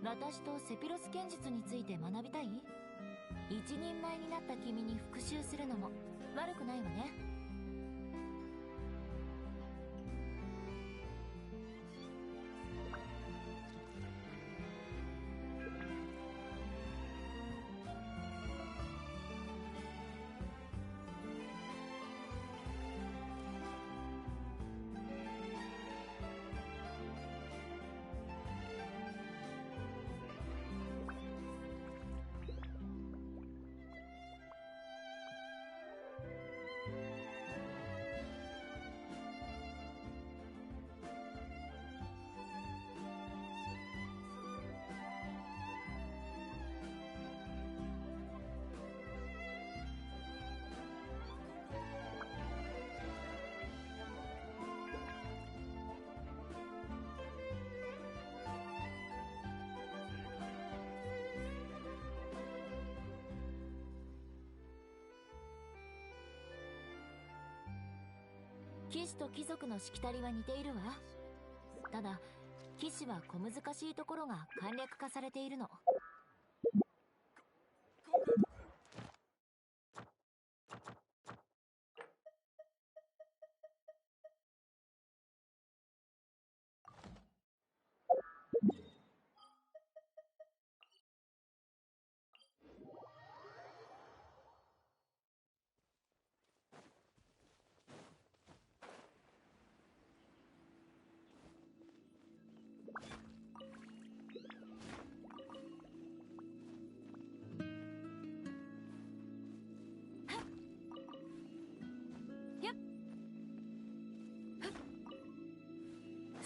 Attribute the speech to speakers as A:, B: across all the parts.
A: 私とセピロス剣術について学びたい？一人前になった君に復習するのも悪くないわね。騎士と貴族のしきたりは似ているわ。ただ騎士は小難しいところが簡略化されているの。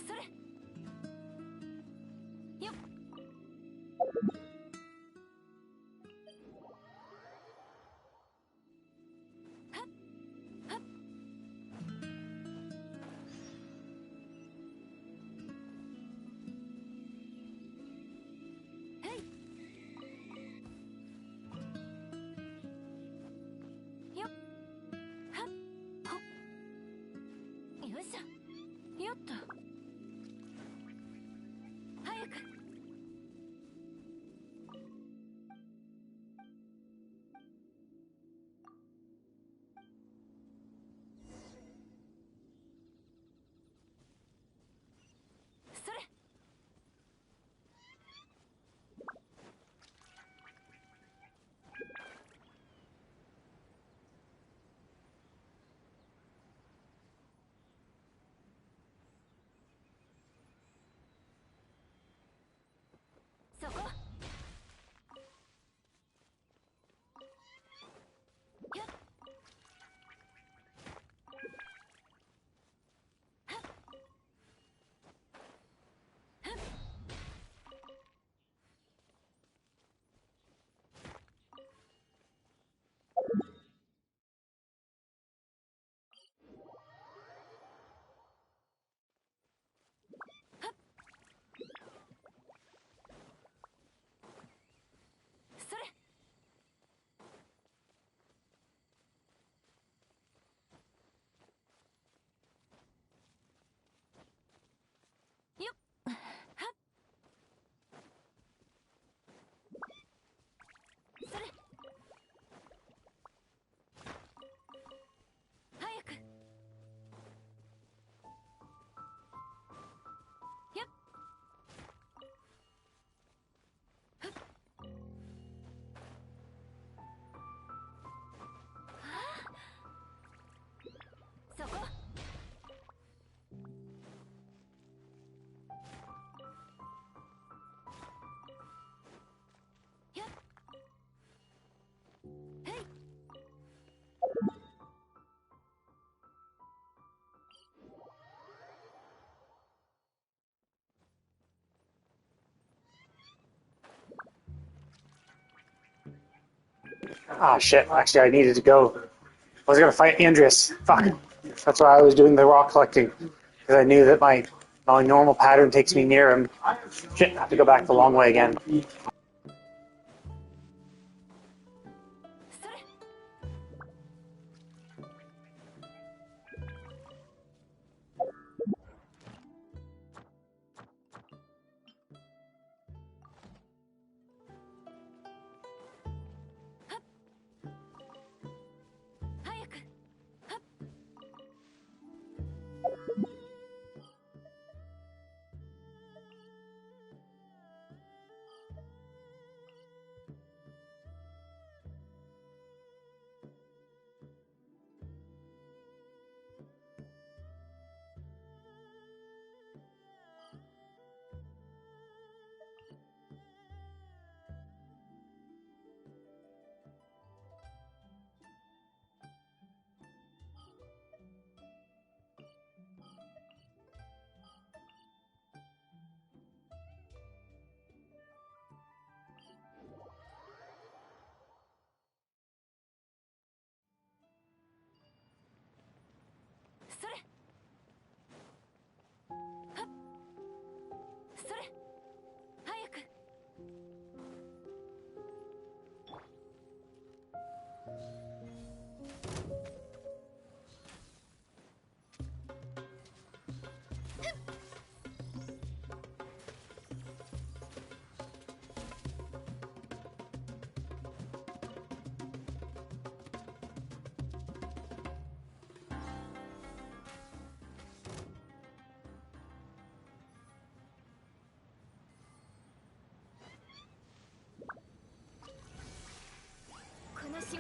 A: それよっ。よいしょ。よっと。早く。それ。そこ。やっ。それ。よっ。はっ。それ。早く。やっ。ふっ。そこ。やっ。へい。
B: Ah, shit. Actually, I needed to go. I was going to fight Andreas. Fuck. That's why I was doing the rock collecting. Because I knew that my normal pattern takes me near him. Shit, I have to go back the long way again.
A: それ。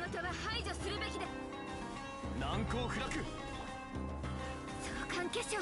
A: 事は排除するべきだ。
C: 難攻不落。
A: 相関化粧。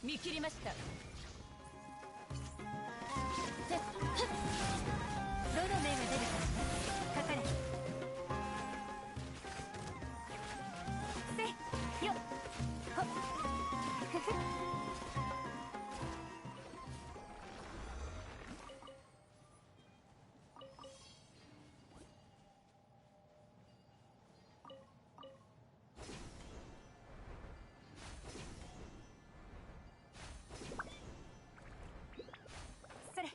A: 見切りました。どの目が出るかかかれ。せよっほっそれ。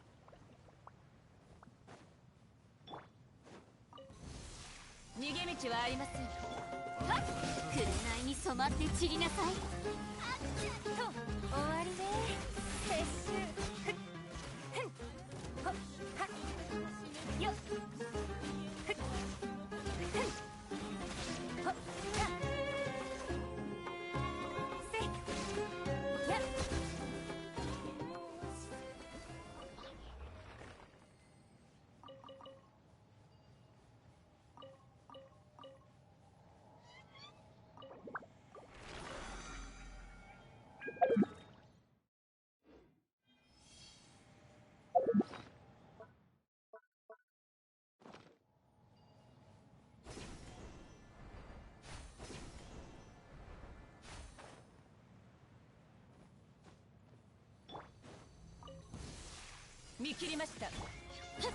A: 逃げ道はありません。はっ、紅に染まって散りなさい。と終わりね。撤収。ふっふんほっはっよっふっふんほっはっせやっ。見切りました。はっとせ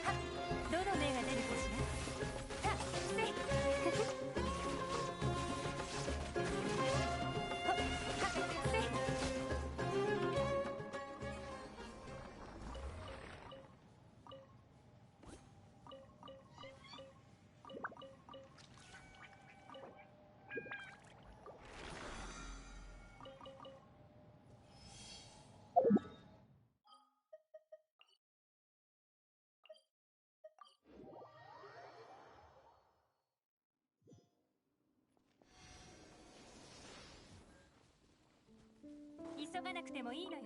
A: はっ、どの目が出るかしら。はっせふふほっはっせ。急がなくてもいいのよ。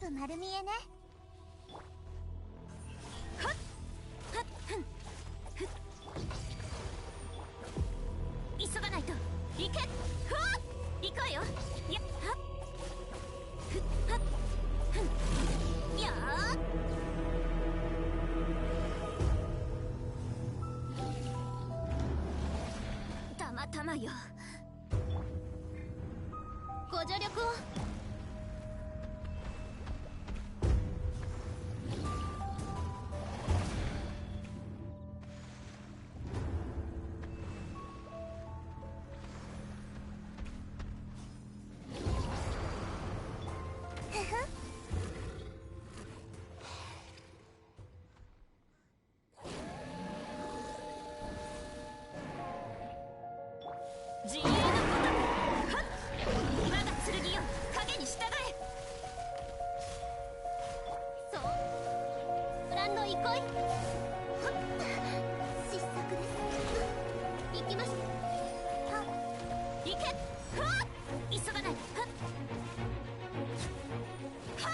A: プ丸見えね。はっはっふんふっ、急がないと。行け。ふわっ、行くわよ。やっはっふっはっふん、やーたまたまよ。ご助力を。自由のごとく、はっ、我が剣よ、影に従え。そうブランド憩い。はっ、失策です。行きましょう。はっ、行け。はっ、急がない。はっはあ。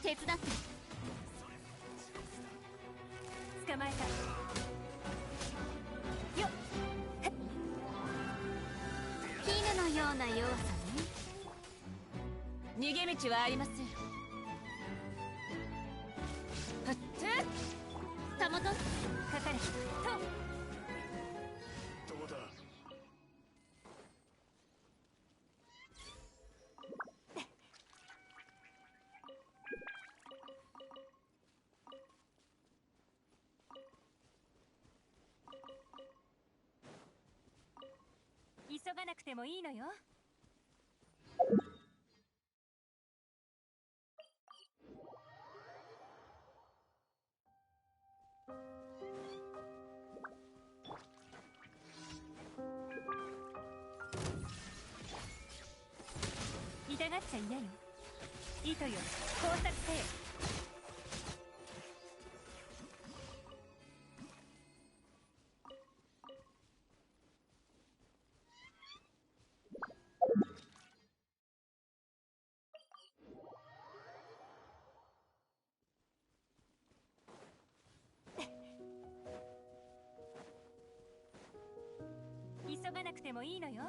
A: 手伝って。捕まえたよっ。絹のような弱さね。逃げ道はありません。はっつたもとかかれと。
C: どうだ。
A: 急がなくてもいいのよ。痛がっちゃいないよ。糸よ、工作せよ。急がなくてもいいのよ。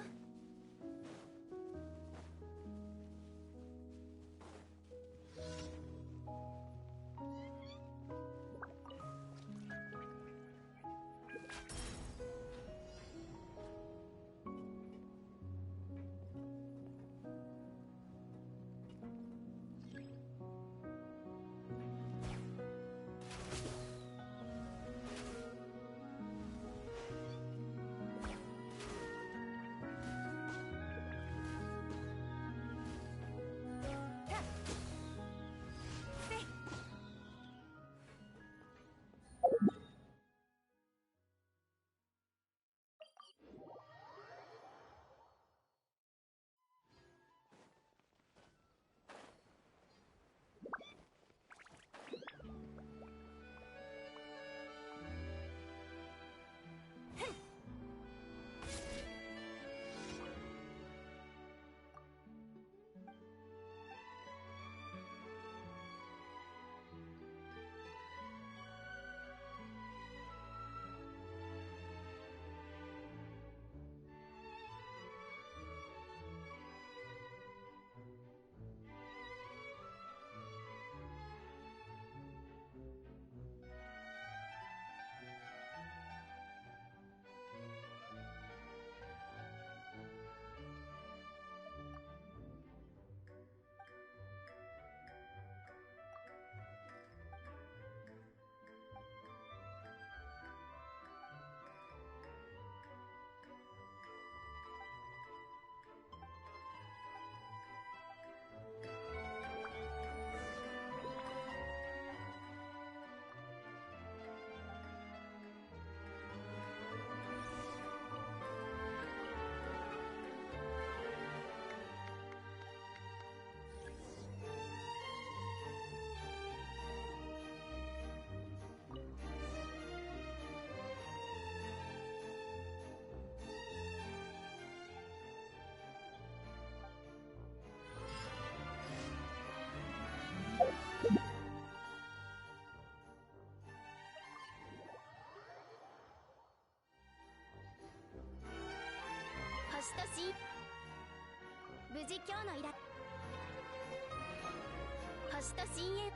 A: し無事今日の依頼星と深淵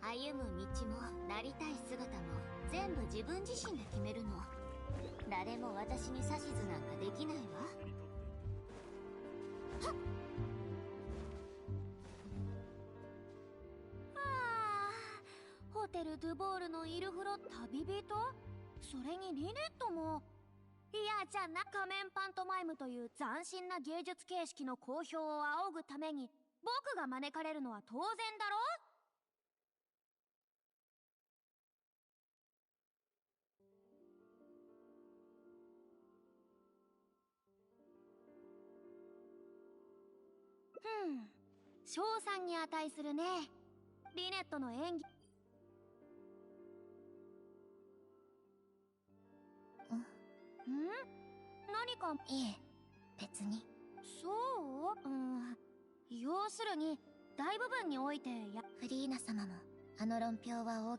A: 歩む道もなりたい姿も全部自分自身で決めるの。誰も私に指図なんかできないわ。はっホテルドゥボールのイルフロ旅人、それにリネットも。いやじゃあな、仮面パントマイムという斬新な芸術形式の好評を仰ぐために僕が招かれるのは当然だろ。賞賛に値するね。リネットの演技。何か。いえ、別に。そう？要するに大部分においてフリーナ様もあの論評は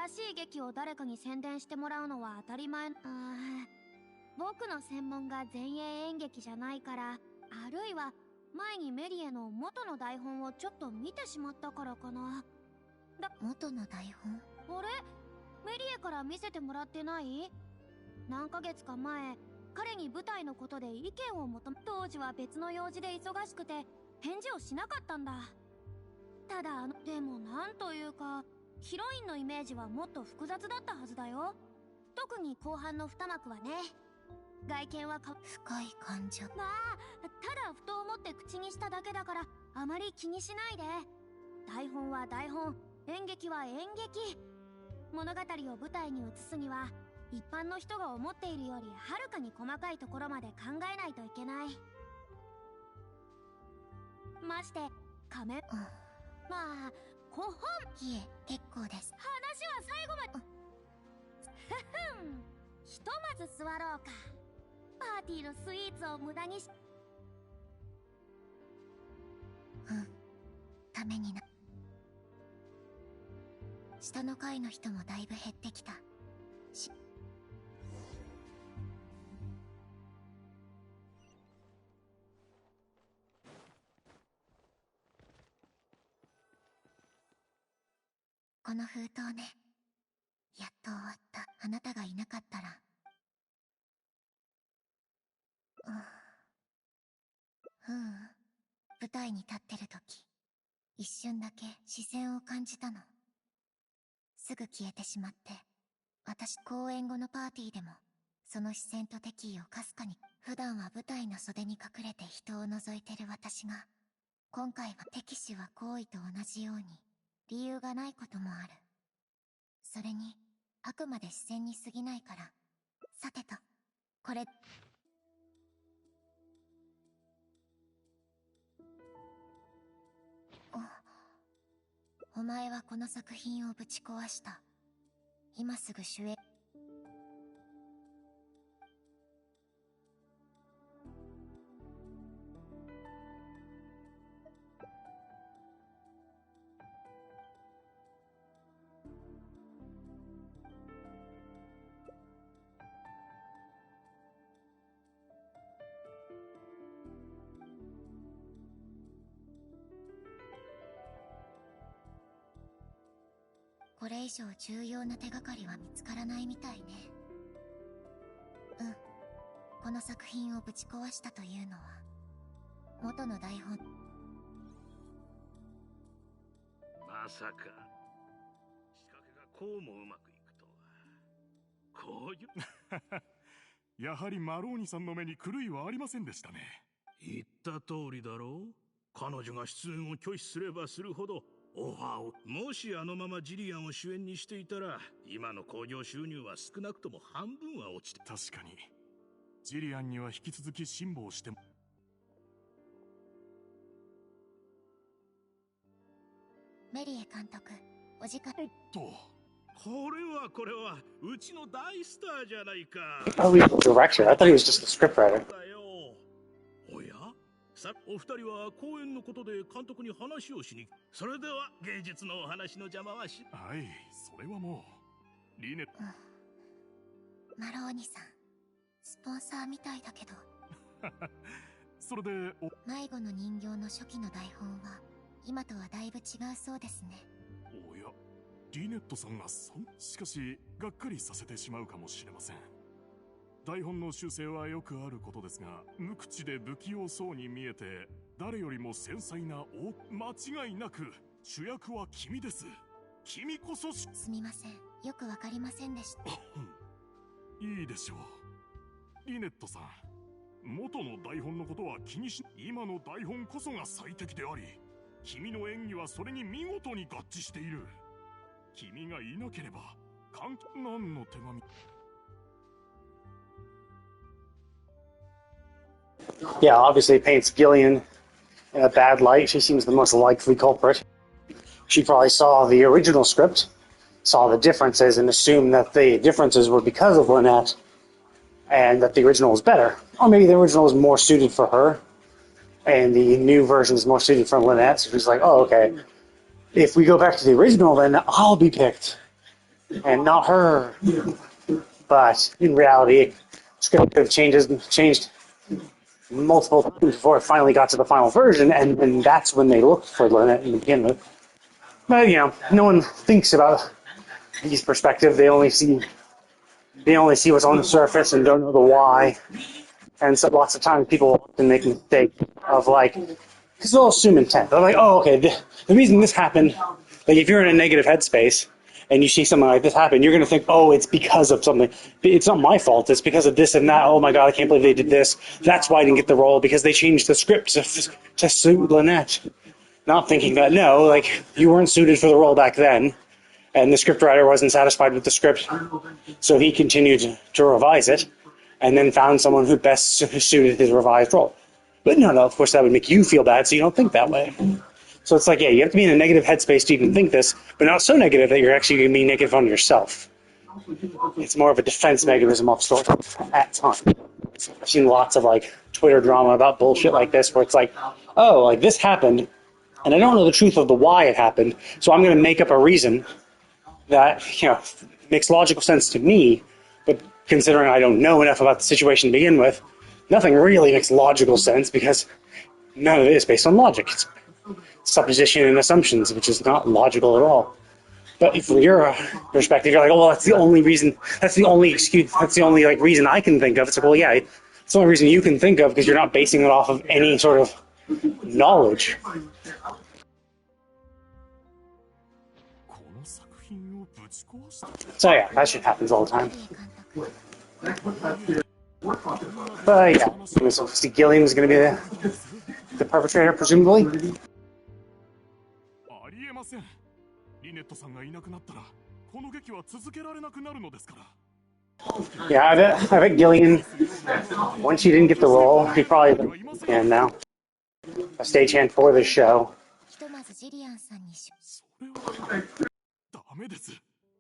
A: 新しい劇を誰かに宣伝してもらうのは当たり前。僕の専門が前衛演劇じゃないから、あるいは前にメリエの元の台本をちょっと見てしまったからかな。元の台本？あれ？メリエから見せてもらってない？何ヶ月か前、彼に舞台のことで意見を求め、当時は別の用事で忙しくて返事をしなかったんだ。ただでもなんというか、ヒロインのイメージはもっと複雑だったはずだよ。特に後半の2幕はね。外見は深い感情。まあただふと思って口にしただけだからあまり気にしないで。台本は台本、演劇は演劇。物語を舞台に移すには一般の人が思っているよりはるかに細かいところまで考えないといけない。まして仮面、まあ古本。いえ結構です。話は最後まで。ひとまず座ろうか。パーティーのスイーツを無駄にためにな。下の階の人もだいぶ減ってきたし。この封筒ね。やっと終わった。あなたがいなかったら。舞台に立ってる時、一瞬だけ視線を感じたの。すぐ消えてしまって。私、公演後のパーティーでも
D: その視線と敵意をかすかに。普段は舞台の袖に隠れて人を覗いてる私が、今回は敵視は行為と同じように理由がないこともある。それにあくまで視線に過ぎないから。さてと、これお前はこの作品をぶち壊した。今すぐ主演。これ以上重要な手がかりは見つからないみたいね。この作品をぶち壊したというのは元の台本。
E: まさか仕掛けがこうもうまくいくとは。こういう
F: やはりマローニさんの目に狂いはありませんでしたね。
E: 言った通りだろう。彼女が出演を拒否すればするほどオファーを。もしあのままジリアンを主演にしていたら、今の興行収入は少なくとも半分は落ちて。
F: 確かにジリアンには引き続き辛抱しても。
D: メリエ監督、お時間。
E: これはうちの大スターじゃないか。
B: Oh, he's the director. I thought he was just a scriptwriter.
E: おや、お二人は公演のことで監督に話をしに。それでは芸術のお話の邪魔はし。
F: はい、それはもうリネ。
D: マローニさん、スポンサーみたいだけど。
F: それで
D: 迷子の人形の初期の台本は今とはだいぶ違うそうですね。
F: おや、リネットさんがしかしがっかりさせてしまうかもしれません。台本の修正はよくあることですが、無口で不器用そうに見えて誰よりも繊細な間違いなく主役は君です。君こそ。
D: すみません、よくわかりませんでした。
F: いいでしょうリネットさん、元の台本のことは気にし、今の台本こそが最適であり、君の演技はそれに見事に合致している。君がいなければ何の手紙。
B: Yeah, obviously it paints Gillian in a bad light. She seems the most likely culprit. She probably saw the original script, saw the differences, and assumed that the differences were because of Lynette, and that the original was better. Or maybe the original was more suited for her, and the new version is more suited for Lynette, so she's like, oh, okay. If we go back to the original, then I'll be picked, and not her. But in reality, script could have changed multiple times before it finally got to the final version, and that's when they looked for Lynette to begin with. But, you know, no one thinks about these perspectives. They only see what's on the surface and don't know the why. And so lots of times people often make a mistake of, like, because they'll assume intent. They're like, oh, okay, the reason this happened, like if you're in a negative headspace and you see something like this happen, you're going to think, oh, it's because of something. It's not my fault. It's because of this and that. Oh my God, I can't believe they did this. That's why I didn't get the role, because they changed the script to suit Lynette. Not thinking that, no, like, you weren't suited for the role back then, and the scriptwriter wasn't satisfied with the script, so he continued to revise it, and then found someone who best suited his revised role. But no, of course that would make you feel bad, so you don't think that way. So it's like, yeah, you have to be in a negative headspace to even think this, but not so negative that you're actually going to be negative on yourself. It's more of a defense mechanism of sorts at times. I've seen lots of, like, Twitter drama about bullshit like this, where it's like, oh, like, this happened, and I don't know the truth of the why it happened, so I'm going to make up a reason that, you know, makes logical sense to me, but considering I don't know enough about the situation to begin with, nothing really makes logical sense, because none of it is based on logic. It's supposition and assumptions, which is not logical at all. But from your perspective, you're like, oh, well, that's the only reason, that's the only excuse, that's the only, like, reason I can think of. It's like, well, yeah, it's the only reason you can think of, because you're not basing it off of any sort of knowledge. So yeah, that shit happens all the time. But yeah, so Gillian was going to be the perpetrator, presumably.
F: ありえません。リネットさんがいなくなったら、この劇は続けられなくなるのですから。
B: Yeah, I bet Gillian, once she didn't get the role, he probably and now a stagehand for the show.
D: ひとまずジリアンさんに
F: それはダメです。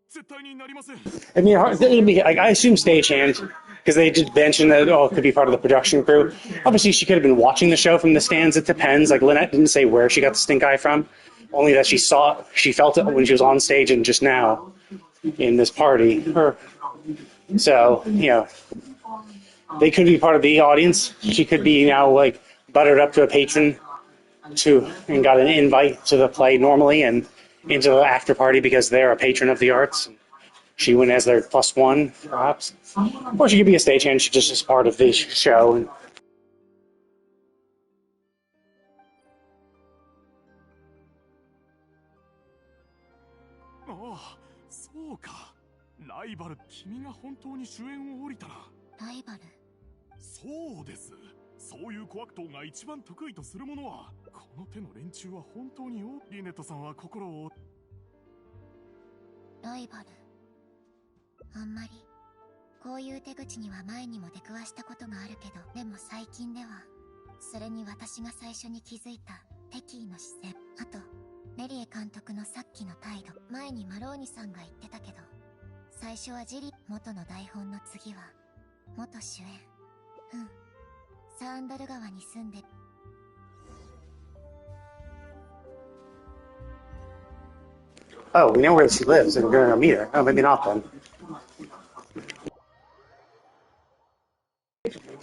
F: 絶対になりません。
B: I mean, it'd be, like, I assume stagehand because they did mention that it could be part of the production crew. Obviously, she could have been watching the show from the stands. It depends. Like Lynette didn't say where she got the stink eye from, only that she felt it when she was on stage and just now in this party. So they could be part of the audience. She could be now like buttered up to a patron and got an invite to the play normally and into the after party because they're a patron of the arts. She went as their +1, perhaps. Or she could be a stagehand. She just is part of the show.
F: ああ、そうか。ライバル、君が本当に主演を降りたら。
D: ライバル？
F: そうです。そういう小悪党が一番得意とするものは、この手の連中は本当にリネットさんは心を。
D: ライバル。あんまりこういう手口には前にも出くわしたことがあるけど、でも最近ではそれに私が最初に気づいた敵意の視線、あとメリエ監督のさっきの態度、前にマローニさんが言ってたけど、最初はジリ元の台本の次は元主演、サーンダル川に住んで。
B: Oh, we know where she lives, and we're going to meet her. Oh, maybe not then.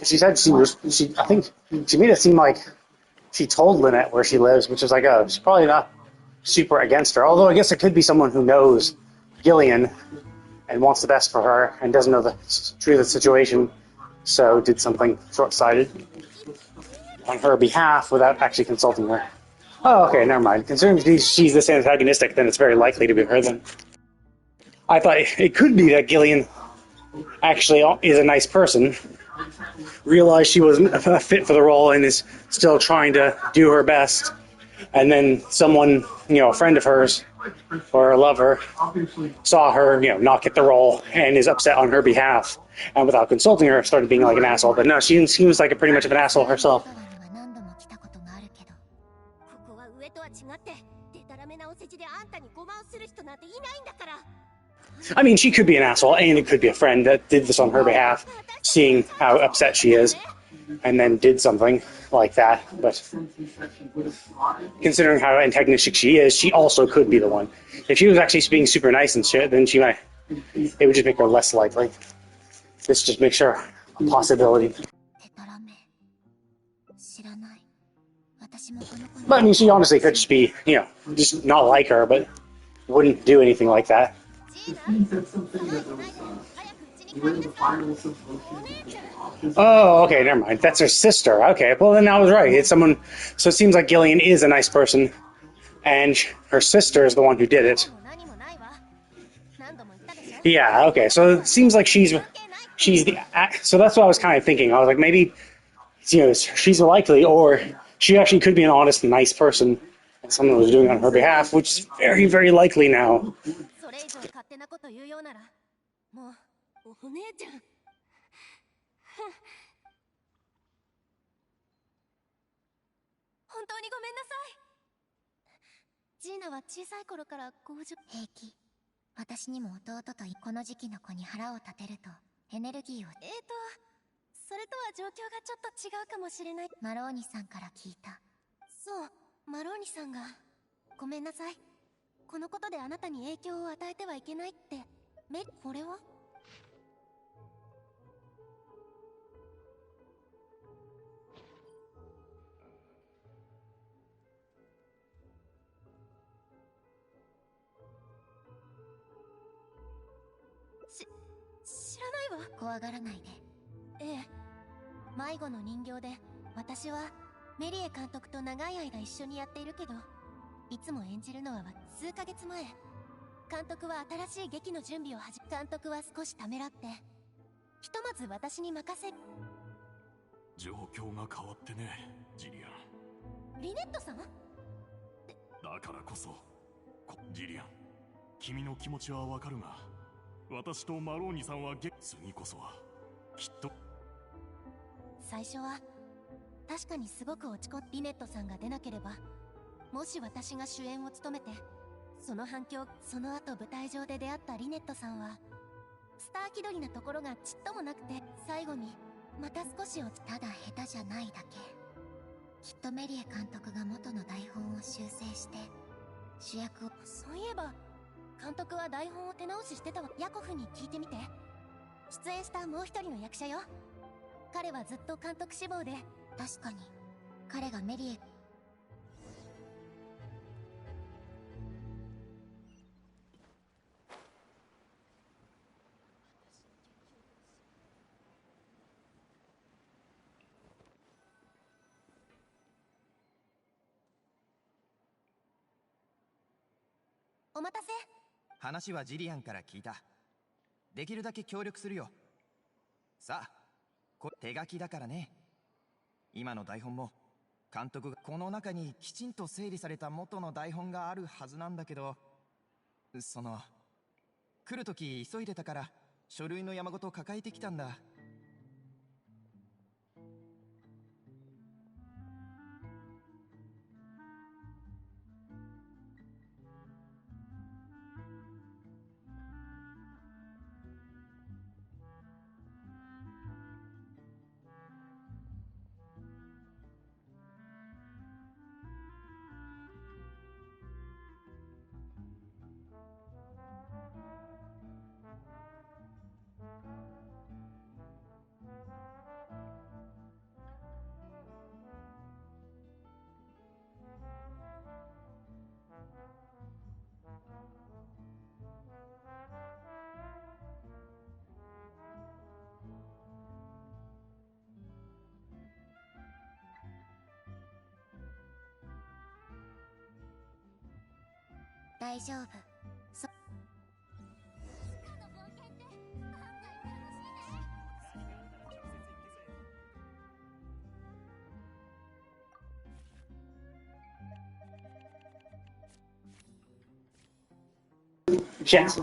B: She said I think she made it seem like she told Lynette where she lives, which is like, oh, she's probably not super against her. Although I guess it could be someone who knows Gillian and wants the best for her and doesn't know the truth of the situation, so did something short-sighted on her behalf without actually consulting her. Oh, okay, never mind. Considering she's this antagonistic, then it's very likely to be her then. I thought it could be that Gillian actually is a nice person, realized she wasn't a fit for the role and is still trying to do her best, and then someone, a friend of hers or a lover, saw her, not get the role and is upset on her behalf, and without consulting her, started being like an asshole. But no, she seems like pretty much of an asshole herself. I mean, she could be an asshole, and it could be a friend that did this on her behalf, seeing how upset she is, and then did something like that. But considering how antagonistic she is, she also could be the one. If she was actually being super nice and shit, then it would just make her less likely. This just makes her a possibility. But I mean, she honestly could just be, just not like her, but wouldn't do anything like that. Oh, okay, never mind. That's her sister. Okay, well then I was right. It's someone. So it seems like Gillian is a nice person, and her sister is the one who did it. Yeah. Okay. So it seems like she's the. So that's what I was kind of thinking. I was like, maybe, she's likely, or she actually could be an honest, nice person, and someone was doing it on her behalf, which is very, very likely now.
D: Gina は小さい頃から平気。私にも弟とこの時期の子に腹を立てるとエネルギーを。それとは状況がちょっと違うかもしれない。マローニさんから聞いた。そう、マローニさんが。ごめんなさい。このことであなたに影響を与えてはいけないって。これは？知らないわ。怖がらないで。ええ。迷子の人形で、私はメリエ監督と長い間一緒にやっているけど、いつも演じるのは数ヶ月前。監督は新しい劇の準備を監督は少しためらって、ひとまず私に任せ。
F: 状況が変わってね、ジリアン。
D: リネットさん？
F: だからこそ、ジリアン、君の気持ちはわかるが、私とマローニさんは次こそはきっと。
D: 最初は確かにすごく落ち込んリネットさんが出なければ、もし私が主演を務めてその反響、その後舞台上で出会ったリネットさんはスター気取りなところがちっともなくて、最後にまた少しただ下手じゃないだけ。きっとメリエ監督が元の台本を修正して主役を。そういえば監督は台本を手直ししてたわ。ヤコフに聞いてみて。出演したもう一人の役者よ。彼はずっと監督志望で。確かに彼がメリエ。お待たせ。
G: 話はジリアンから聞いた。できるだけ協力するよ。さあ、手書きだからね。今の台本も監督がこの中にきちんと整理された元の台本があるはずなんだけど、来る時急いでたから書類の山ごと抱えてきたんだ。
D: 大丈夫。
B: Shit.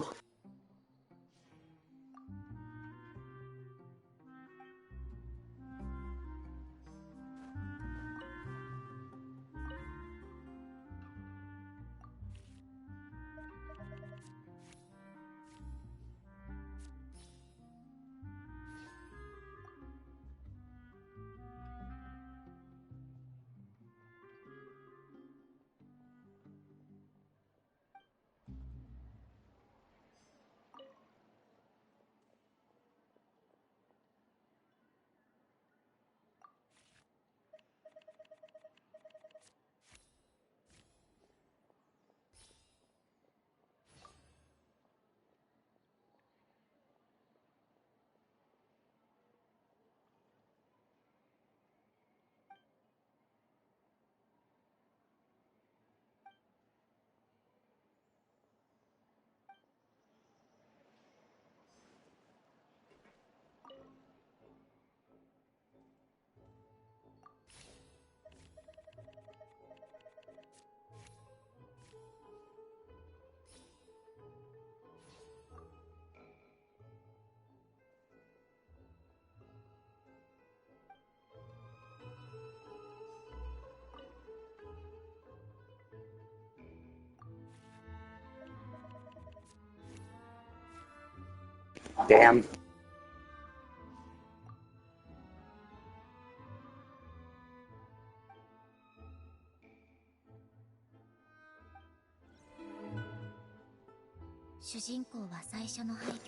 B: Damn.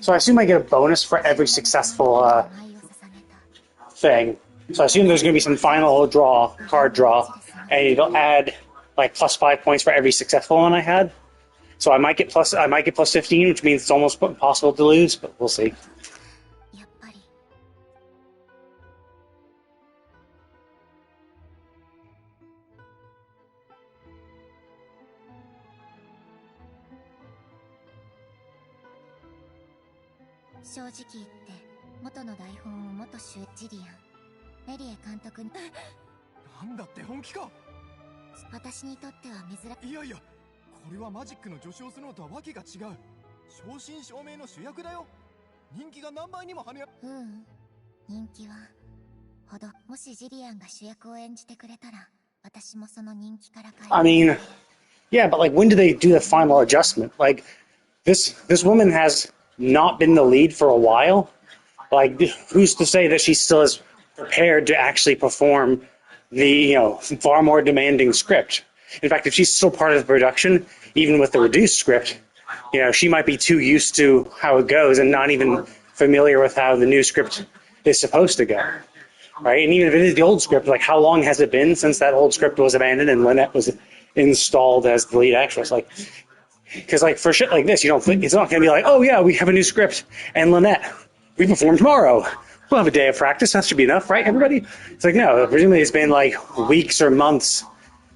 B: So I assume I get a bonus for every successful thing. So I assume there's going to be some final draw, card draw, and it'll add like +5 points for every successful one I had. So I might get plus 15, which means it's almost impossible to lose, but we'll see.
D: 正直言って元の台本を元主演ジリアン、メリエ監督に。
G: なんだって本気か。
D: 私にとっては珍しい。
G: いやいや、これはマジックの助手をするのとはわけが違う。正真正銘の主役だよ。人気が何倍にも跳ね。
D: 人気はほど。もしジリアンが主役を演じてくれたら、私もその人気から変える。
B: I mean, yeah, but like, when do they do the final adjustment? Like, this woman has not been the lead for a while. Like, who's to say that she still is prepared to actually perform the, far more demanding script? In fact, if she's still part of the production, even with the reduced script, she might be too used to how it goes and not even familiar with how the new script is supposed to go. Right? And even if it is the old script, like, how long has it been since that old script was abandoned and Lynette was installed as the lead actress? Like, because like for shit like this, it's not going to be like, oh yeah, we have a new script and Lynette, we perform tomorrow. We'll have a day of practice. That should be enough, right, everybody? It's like, no, presumably it's been like weeks or months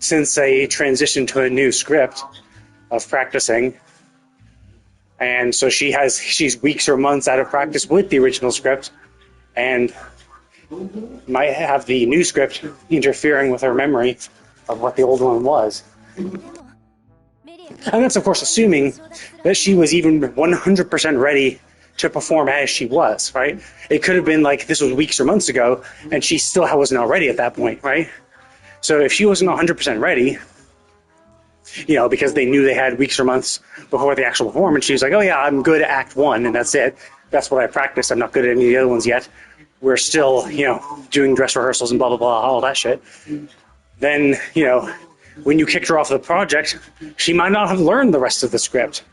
B: since they transitioned to a new script of practicing. And so she's weeks or months out of practice with the original script and might have the new script interfering with her memory of what the old one was. And that's, of course, assuming that she was even 100% ready to perform as she was, right? It could have been like this was weeks or months ago, and she still wasn't already at that point, right? So if she wasn't 100% ready, because they knew they had weeks or months before the actual performance, she was like, oh yeah, I'm good at Act 1, and that's it. That's what I practiced. I'm not good at any of the other ones yet. We're still, doing dress rehearsals and blah, blah, blah, all that shit. Then, when you kicked her off the project, she might not have learned the rest of the script,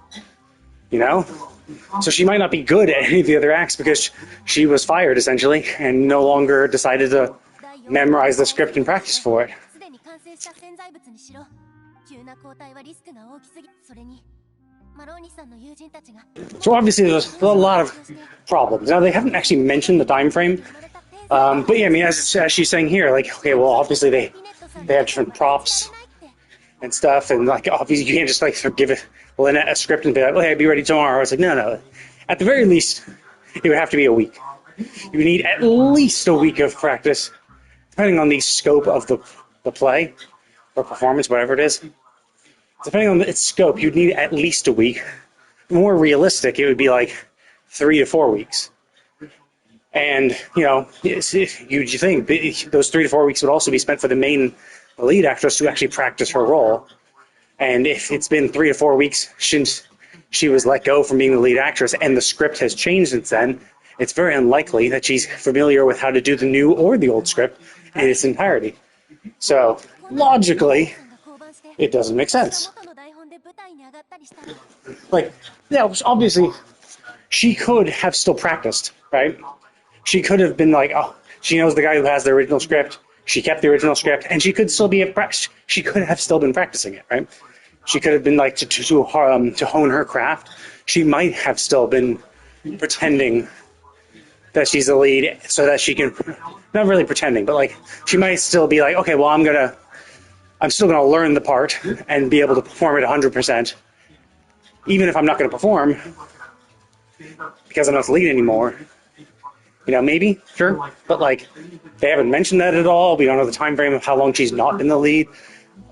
B: So she might not be good at any of the other acts because she was fired, essentially, and no longer decided to memorize the script and practice for it. So obviously there's a lot of problems. Now, they haven't actually mentioned the time frame, but yeah, I mean, as she's saying here, like, okay, well, obviously they have different props and stuff, and like, obviously you can't just like give Lynette a script and be like, okay, be ready tomorrow. It's like, no. At the very least, it would have to be a week. You need at least a week of practice, depending on the scope of the play or performance, whatever it is. Depending on its scope, you'd need at least a week. More realistic, it would be like 3 to 4 weeks. And, you'd think those 3 to 4 weeks would also be spent for the lead actress to actually practice her role. And if it's been 3 to 4 weeks since she was let go from being the lead actress and the script has changed since then, it's very unlikely that she's familiar with how to do the new or the old script in its entirety. So, logically, it doesn't make sense. Like, obviously, she could have still practiced, right? She could have been like, oh, she knows the guy who has the original script. She kept the original script, and she could still be she could have still been practicing it, right? She could have been like to hone her craft. She might have still been pretending that she's the lead so that she can, not really pretending, but like she might still be like, okay, well, I'm still gonna learn the part and be able to perform it 100%, even if I'm not gonna perform because I'm not the lead anymore. Maybe, sure, but like they haven't mentioned that at all. We don't know the time frame of how long she's not been the lead.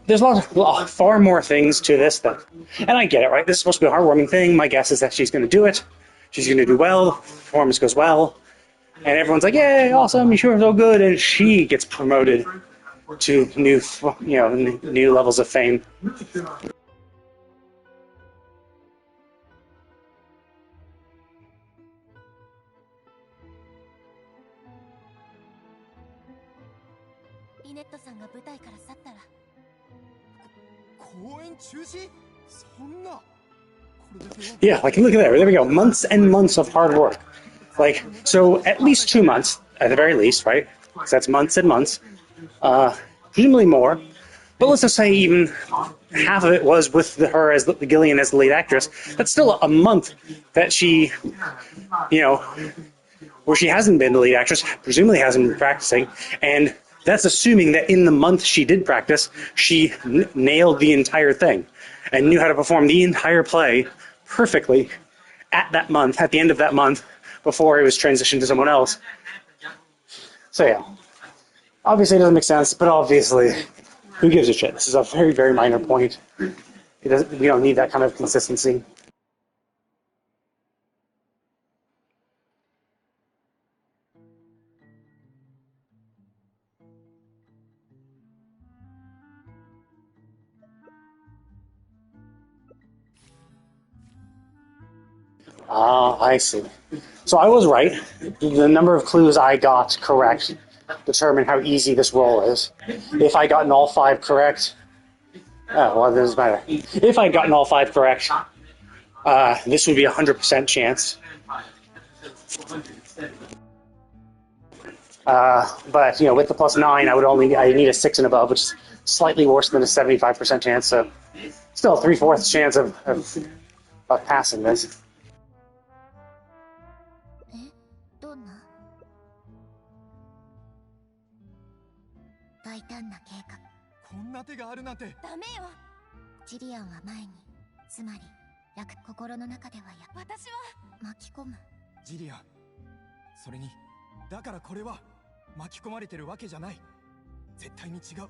B: There's far more things to this and I get it, right? This is supposed to be a heartwarming thing. My guess is that she's going to do it. She's going to do well. Performance goes well, and everyone's like, "Yay, awesome! You sure so good!" And she gets promoted to new levels of fame. Yeah, like look at that. There we go. Months and months of hard work. Like, so at least 2 months, at the very least, right? So that's months and months. Presumably more. But let's just say even half of it was with her as Gillian as the lead actress. That's still a month that she, where she hasn't been the lead actress, presumably hasn't been practicing, and that's assuming that in the month she did practice, she nailed the entire thing and knew how to perform the entire play perfectly at that month, at the end of that month, before it was transitioned to someone else. So yeah, obviously it doesn't make sense, but obviously, who gives a shit? This is a very, very minor point. We don't need that kind of consistency. Ah, I see. So I was right. The number of clues I got correct determine how easy this roll is. If I gotten all 5 correct, oh, well, it doesn't matter. If I'd gotten all 5 correct, this would be a 100% chance. But with the +9, I need a 6 and above, which is slightly worse than a 75% chance. So still a 3/4 chance of passing this.
D: え、どんな大胆な計画。
G: こんな手があるなんて。
A: ダメよ。
D: ジリアンは前に、つまり心の中では
A: 私は
D: 巻き込む。
G: ジリアン、それにだからこれは巻き込まれてるわけじゃない。絶対に違う。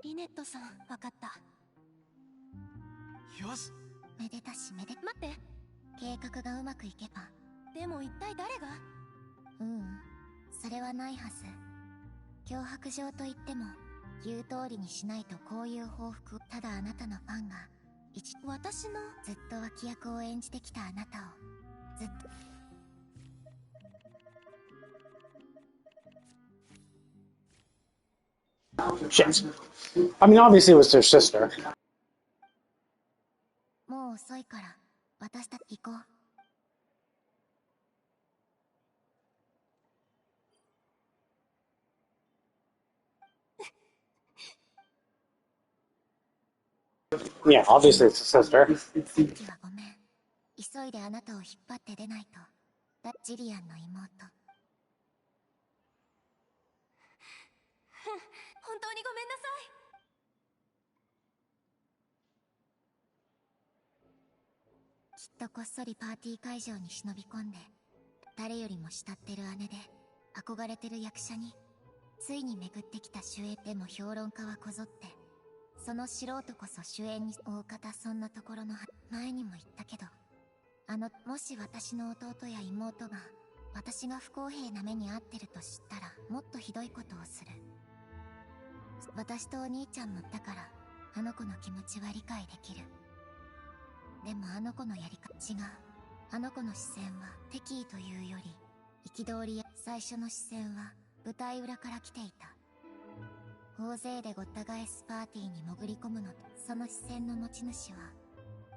A: リネットさん、わかった。
G: よし。
D: めでたしめで。
A: 待って。
D: 計画がうまくいけば。
A: でも一体誰が？
D: それはないはず。脅迫状といっても言う通りにしないとこういう報復。ただあなたのファンが
A: 私の
D: ずっと脇役を演じてきたあなたをずっと。
B: Shit. I mean, obviously it was their sister.
D: もう遅いから私たち行こう。
B: Yeah, obviously it's a sister.
D: はごめん。急いであなたを引っ張って出ないと。ジリアンの妹。
A: 本当にごめんなさい。
D: きっとこっそりパーティー会場に忍び込んで、誰よりも慕ってる姉で憧れてる役者についに巡ってきた主演。でも評論家はこぞってその素人こそ主演に。大方そんなところの前にも言ったけど、もし私の弟や妹が私が不公平な目に遭ってると知ったらもっとひどいことをする。私とお兄ちゃんもだからあの子の気持ちは理解できる。でもあの子のやり方違う。あの子の視線は敵意というより憤りや。最初の視線は舞台裏から来ていた。大勢でごった返すパーティーに潜り込むのと、その視線の持ち主は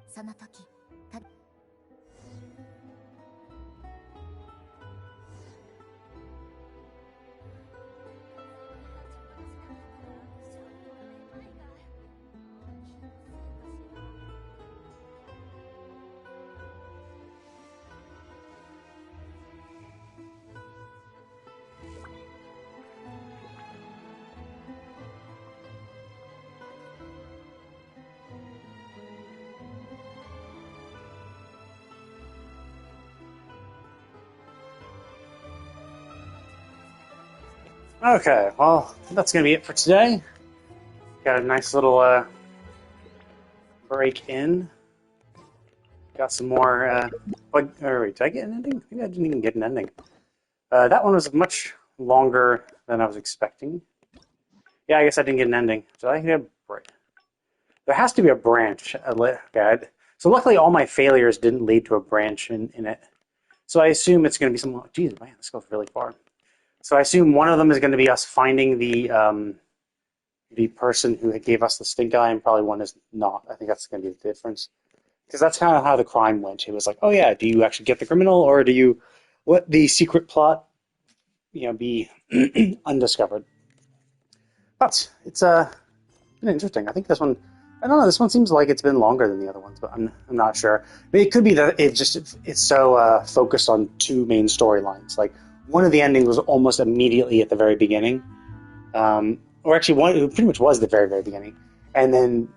D: その時
B: Okay, well, that's going to be it for today. Got a nice little break in. Got some more... wait, did I get an ending? Maybe I didn't even get an ending. That one was much longer than I was expecting. Yeah, I guess I didn't get an ending. Did I get a break? There has to be a branch. Okay. So luckily all my failures didn't lead to a branch in it. So I assume it's going to be some... Jeez, man, this goes really far. So I assume one of them is going to be us finding the person who gave us the stink eye, and probably one is not. I think that's going to be the difference. Because that's kind of how the crime went. It was like, oh yeah, do you actually get the criminal, or do you let the secret plot, be undiscovered? But it's interesting. I think this one, I don't know. This one seems like it's been longer than the other ones, but I'm not sure. But it could be that it's so focused on two main storylines. Like one of the endings was almost immediately at the very beginning, or actually one it pretty much was the very very beginning, and then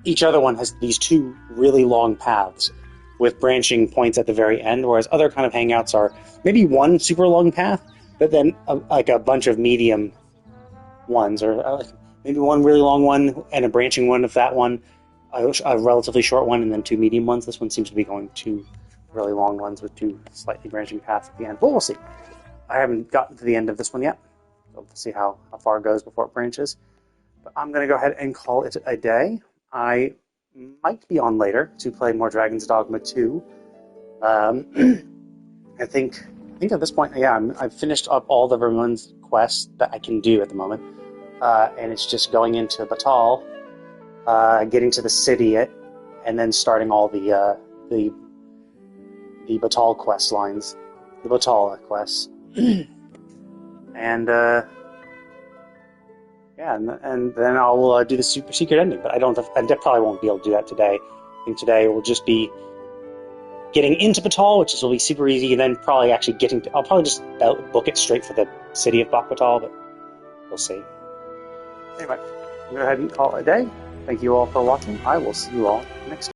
B: each other one has these two really long paths with branching points at the very end, whereas other kind of hangouts are maybe one super long path, but then like a bunch of medium ones, or maybe one really long one and a branching one of that one, a relatively short one, and then two medium ones. This one seems to be going two really long ones with two slightly branching paths at the end. But we'll see. I haven't gotten to the end of this one yet, so we'll see how far it goes before it branches. But I'm going to go ahead and call it a day. I might be on later to play more Dragon's Dogma 2. I think at this point, yeah, I've finished up all the Vermund's quests that I can do at the moment, and it's just going into Batal, getting to the city, and then starting all the Batal quest lines, the Batal quests, and yeah, and then I'll do the super secret ending. But I probably won't be able to do that today. I think today will just be getting into Batal, which will be super easy, and then probably actually I'll probably just book it straight for the city of Batal, but we'll see. Anyway, I'm going to go ahead and call it a day. Thank you all for watching. I will see you all next time.